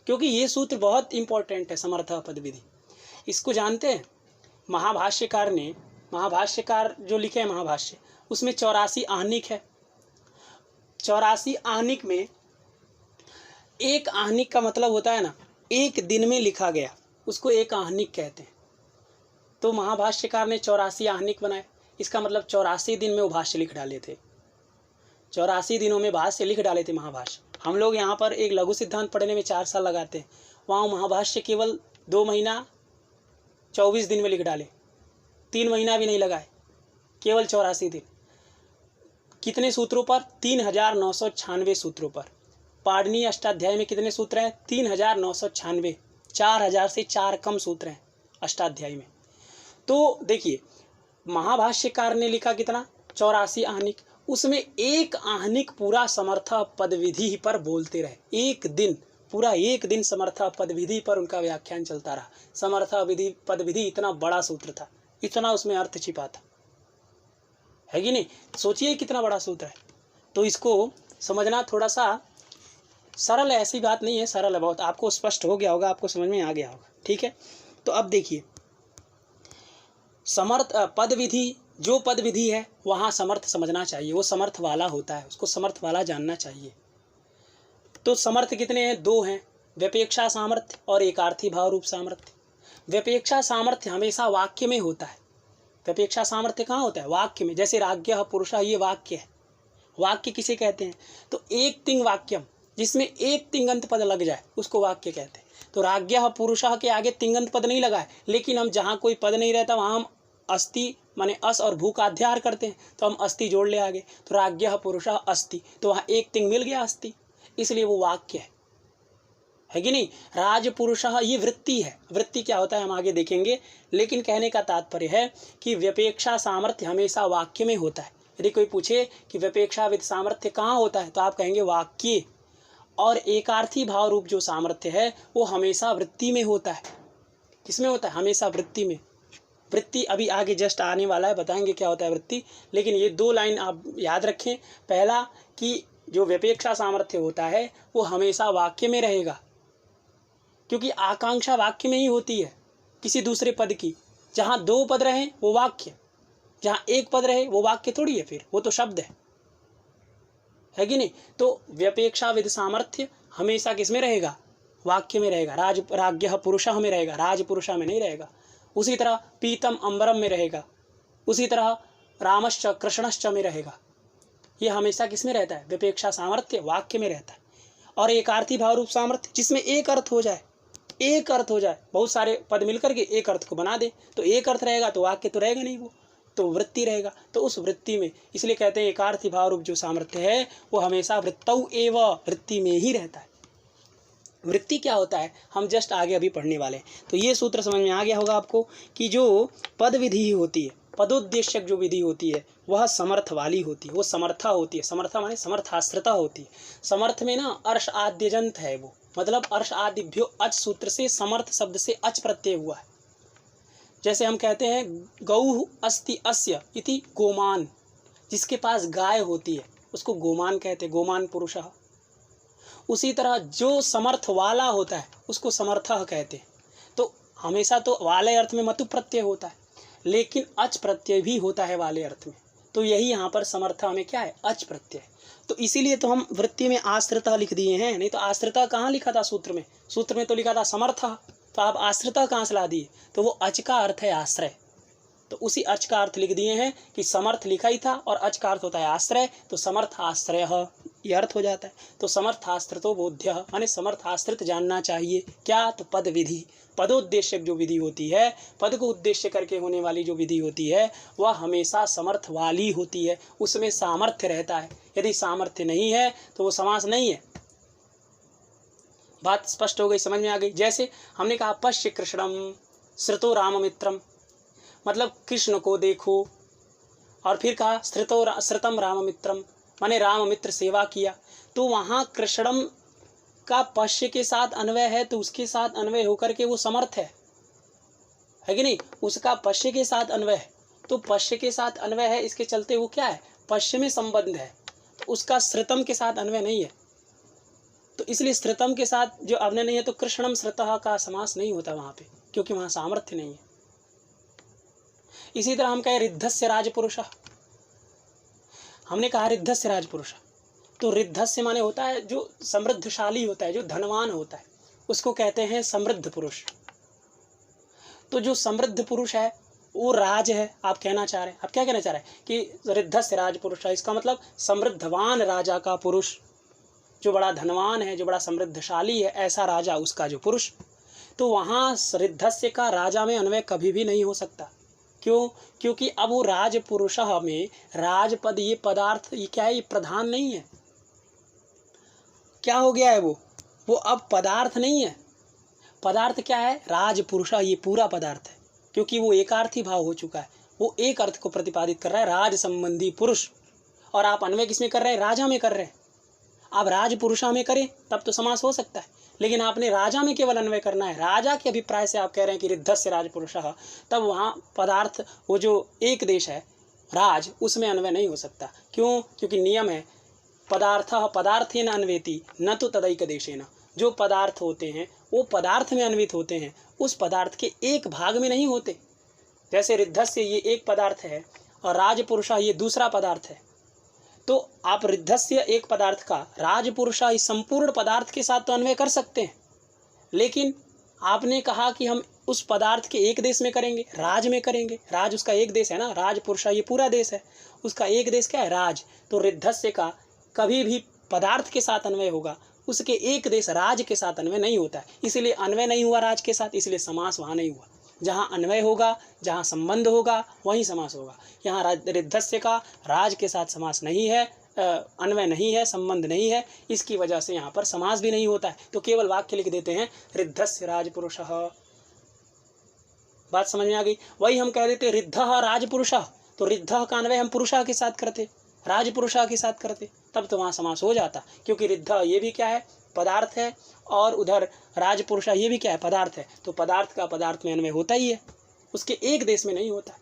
क्योंकि ये सूत्र बहुत इंपॉर्टेंट है। समर्थ पद विधि, इसको जानते हैं? महाभाष्यकार जो लिखे हैं महाभाष्य, उसमें 84 आहनिक है। 84 आहनिक में एक आहनिक का मतलब होता है ना, एक दिन में लिखा गया, उसको एक आहनिक कहते हैं। तो महाभाष्यकार ने 84 आहनिक बनाए, इसका मतलब 84 दिन में वो भाष्य लिख डाले थे। 84 दिनों में भाष्य लिख डाले थे महाभाष्य। हम लोग यहाँ पर एक लघु सिद्धांत पढ़ने में 4 साल लगाते हैं, वहाँ महाभाष्य केवल 2 महीना 24 दिन में लिख डाले, 3 महीना भी नहीं लगाए, केवल 84 दिन। कितने सूत्रों पर? 3996 सूत्रों पर। पाणिनीय अष्टाध्याय में कितने सूत्र हैं? 3996। 4000 से 4 कम सूत्र हैं अष्टाध्याय में। तो देखिए, महाभाष्यकार ने लिखा कितना? 84 आहनिक। उसमें एक आहनिक पूरा समर्थ पद विधि पर बोलते रहे। एक दिन, पूरा एक दिन समर्थ पद विधि पर उनका व्याख्यान चलता रहा। समर्थ विधि पद विधि इतना बड़ा सूत्र था, इतना उसमें अर्थ छिपा था, है कि नहीं? सोचिए कितना बड़ा सूत्र है। तो इसको समझना थोड़ा सा सरल है, ऐसी बात नहीं है, सरल है बहुत। आपको स्पष्ट हो गया होगा, आपको समझ में आ गया होगा, ठीक है। तो अब देखिए, समर्थ पद विधि, जो पद विधि है वहाँ समर्थ समझना चाहिए, वो समर्थ वाला होता है, उसको समर्थ वाला जानना चाहिए। तो समर्थ कितने हैं? 2 हैं, व्यपेक्षा सामर्थ्य और एकार्थी भाव रूप सामर्थ्य। व्यपेक्षा सामर्थ्य हमेशा वाक्य में होता है। व्यपेक्षा सामर्थ्य कहाँ होता है? वाक्य में। जैसे राज्ञः पुरुषः, ये वाक्य है। वाक्य किसे कहते हैं? तो एक तिंग वाक्यम, जिसमें एक तिंगंत पद लग जाए उसको वाक्य कहते हैं। तो राज्ञः पुरुषः के आगे तिंगंत पद नहीं लगा है, लेकिन हम जहाँ कोई पद नहीं रहता वहाँ हम अस्ति माने अस और भू का अध्यार करते हैं, तो हम अस्ति जोड़ ले आगे। तो राज्ञः पुरुषः अस्ति, तो वहाँ एक तिंग मिल गया अस्ति, इसलिए वो वाक्य है कि नहीं? राजपुरुषः ये वृत्ति है। वृत्ति क्या होता है हम आगे देखेंगे, लेकिन कहने का तात्पर्य है कि व्यपेक्षा सामर्थ्य हमेशा वाक्य में होता है। यदि कोई पूछे कि व्यपेक्षा विद सामर्थ्य कहाँ होता है, तो आप कहेंगे वाक्य। और एकार्थी भाव रूप जो सामर्थ्य है वो हमेशा वृत्ति में होता है। किसमें होता है? हमेशा वृत्ति में। वृत्ति अभी आगे जस्ट आने वाला है, बताएंगे क्या होता है वृत्ति। लेकिन ये 2 लाइन आप याद रखें। पहला कि जो व्यपेक्षा सामर्थ्य होता है वो हमेशा वाक्य में रहेगा, क्योंकि आकांक्षा वाक्य में ही होती है किसी दूसरे पद की। जहाँ 2 पद रहे वो वाक्य, जहाँ 1 पद रहे वो वाक्य थोड़ी है, फिर वो तो शब्द है कि नहीं? तो व्यपेक्षा विद सामर्थ्य हमेशा किसमें रहेगा? वाक्य में रहेगा। राज्ञः पुरुषः में रहेगा, राजपुरुषः में नहीं रहेगा। उसी तरह पीतम अंबरम में रहेगा, उसी तरह रामश्च कृष्णश्च में रहेगा। ये हमेशा किसमें रहता है? व्यपेक्षा सामर्थ्य वाक्य में रहता है। और एकार्थी भाव रूप सामर्थ्य, जिसमें एक अर्थ हो जाए, एक अर्थ हो जाए, बहुत सारे पद मिलकर के एक अर्थ को बना दे, तो एक अर्थ रहेगा, तो वाक्य तो रहेगा नहीं, वो तो वृत्ति रहेगा। तो उस वृत्ति में, इसलिए कहते हैं एकार्थी भाव रूप जो सामर्थ्य है वो हमेशा वृत्तौ एव, वृत्ति में ही रहता है। वृत्ति क्या होता है हम जस्ट आगे अभी पढ़ने वाले हैं। तो ये सूत्र समझ में आ गया होगा आपको कि जो पद विधि होती है, पदोद्देश्यक जो विधि होती है वह समर्थ वाली होती है, वो समर्था होती है। समर्था माने समर्थाश्रिता होती है। समर्थ में ना अर्ष आद्यजंत है, वो मतलब अर्ष आदिभ्यो अच सूत्र से समर्थ शब्द से अच प्रत्यय हुआ है। जैसे हम कहते हैं गौः अस्ति अस्य इति गोमान, जिसके पास गाय होती है उसको गोमान कहते हैं, गोमान पुरुषः। उसी तरह जो समर्थ वाला होता है उसको समर्थः कहते हैं। तो हमेशा तो वाले अर्थ में मतु प्रत्यय होता है, लेकिन अच प्रत्यय भी होता है वाले अर्थ में। तो यही यहाँ पर समर्था में क्या है? अच प्रत्यय। तो इसीलिए तो हम वृत्ति में आश्रिता लिख दिए हैं, नहीं तो आश्रिता कहाँ लिखा था सूत्र में? सूत्र में तो लिखा था समर्था, तो आप आश्रिता कहाँ से ला दिए? तो वो अच का अर्थ है आश्रय, तो उसी अच का अर्थ लिख दिए हैं कि समर्थ लिखा ही था और अच का अर्थ होता है आश्रय, तो समर्थ आश्रय ये अर्थ हो जाता है। तो समर्थाश्रितो बोध्य माने समर्थाश्रित जानना चाहिए। क्या? तो पद विधि, पदोद्देश्यक जो विधि होती है, पद को उद्देश्य करके होने वाली जो विधि होती है वह हमेशा समर्थ वाली होती है, उसमें सामर्थ्य रहता है। यदि सामर्थ्य नहीं है तो वो समास नहीं है। बात स्पष्ट हो गई, समझ में आ गई? जैसे हमने कहा पश्य कृष्णम श्रुतो राम मित्रम, मतलब कृष्ण को देखो, और फिर कहा श्रुतम राम मित्रम माने राम मित्र सेवा किया। तो वहाँ कृष्णम का पश्य के साथ अन्वय है, तो उसके साथ अन्वय होकर के वो समर्थ है कि नहीं? उसका पश्य के साथ अन्वय है, तो पश्य के साथ अन्वय है, इसके चलते वो क्या है? पश्य में संबंध है। तो उसका श्रुतम के साथ अन्वय नहीं है, तो इसलिए श्रुतम के साथ जो अन्वय नहीं है तो कृष्णम श्रुतः का समास नहीं होता वहाँ पे, क्योंकि वहाँ सामर्थ्य नहीं है। इसी तरह हम कहें रिद्धस्य राजपुरुषः, हमने कहा रिद्धस्य राजपुरुषः, तो रिद्धस्य माने होता है जो समृद्धशाली होता है, जो धनवान होता है, उसको कहते हैं समृद्ध पुरुष। तो जो समृद्ध पुरुष है वो राज है, आप कहना चाह रहे हैं। आप क्या कहना चाह रहे हैं कि रिद्धस्य राजपुरुषः, इसका मतलब समृद्धवान राजा का पुरुष, जो बड़ा धनवान है, जो बड़ा समृद्धशाली है, ऐसा राजा उसका जो पुरुष। तो वहाँ रिद्धस्य का राजा में अन्वय कभी भी नहीं हो सकता। क्यों? क्योंकि अब वो राजपुरुषः में राजपद, ये पदार्थ, ये क्या है, ये प्रधान नहीं है। क्या हो गया है वो अब पदार्थ नहीं है। पदार्थ क्या है? राजपुरुषः, ये पूरा पदार्थ है, क्योंकि वो एकार्थी भाव हो चुका है। वो एक अर्थ को प्रतिपादित कर रहा है, राज संबंधी पुरुष। और आप अन्वय किसमें कर रहे हैं? राजा में कर रहे हैं। आप राजपुरुषा में करें तब तो समास हो सकता है, लेकिन आपने राजा में केवल अन्वय करना है। राजा के अभिप्राय से आप कह रहे हैं कि रिद्धस्य राजपुरुषः, तब वहाँ पदार्थ, वो जो एक देश है राज, उसमें अन्वय नहीं हो सकता। क्यों? क्योंकि नियम है पदार्थः पदार्थेन अन्वेति न तो तदैक देशेन। जो पदार्थ होते हैं वो पदार्थ में अन्वित होते हैं, उस पदार्थ के एक भाग में नहीं होते। जैसे रिद्धस्य ये एक पदार्थ है और राजपुरुषः ये दूसरा पदार्थ है, तो आप रिद्धस्य एक पदार्थ का राजपुरुषः इस संपूर्ण पदार्थ के साथ तो अन्वय कर सकते हैं, लेकिन आपने कहा कि हम उस पदार्थ के एक देश में करेंगे, राज में करेंगे। राज उसका एक देश है ना, राजपुरुषः ये पूरा देश है, उसका एक देश क्या है? राज। तो रिद्धस्य का कभी भी पदार्थ के साथ अन्वय होगा, उसके एक देश राज के साथ अन्वय नहीं होता है। इसलिए अन्वय नहीं हुआ राज के साथ, इसलिए समास वहाँ नहीं हुआ। जहाँ अन्वय होगा, जहाँ संबंध होगा, वहीं समास होगा। यहाँ रिद्धस्य का राज के साथ समास नहीं है, अन्वय नहीं है, संबंध नहीं है, इसकी वजह से यहाँ पर समास भी नहीं होता है। तो केवल वाक्य लिख देते हैं रिद्धस्य राजपुरुषः। बात समझ में आ गई? वही हम कह देते रिद्धः राजपुरुषः, तो रिद्धः का अन्वय हम पुरुषः के साथ करते, राजपुरुषः के साथ करते, तब तो वहाँ समास हो जाता। क्योंकि रिद्धः ये भी क्या है? पदार्थ है, और उधर राजपुरुषः ये भी क्या है? पदार्थ है। तो पदार्थ का पदार्थ में अन्वय होता ही है, उसके एक देश में नहीं होता।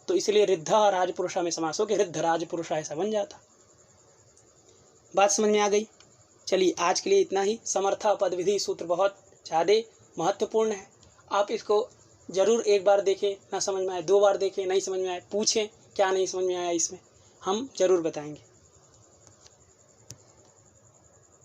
तो इसलिए रिद्धः राजपुरुषः में समास हो के रिद्ध राजपुरुषः ऐसा बन जाता। बात समझ में आ गई? चलिए आज के लिए इतना ही। समर्थ पद विधि सूत्र बहुत ज़्यादा महत्वपूर्ण है, आप इसको जरूर एक बार देखें, ना समझ में आए 2 बार देखें, नहीं समझ में आए पूछें क्या नहीं समझ में आया, इसमें हम जरूर बताएंगे।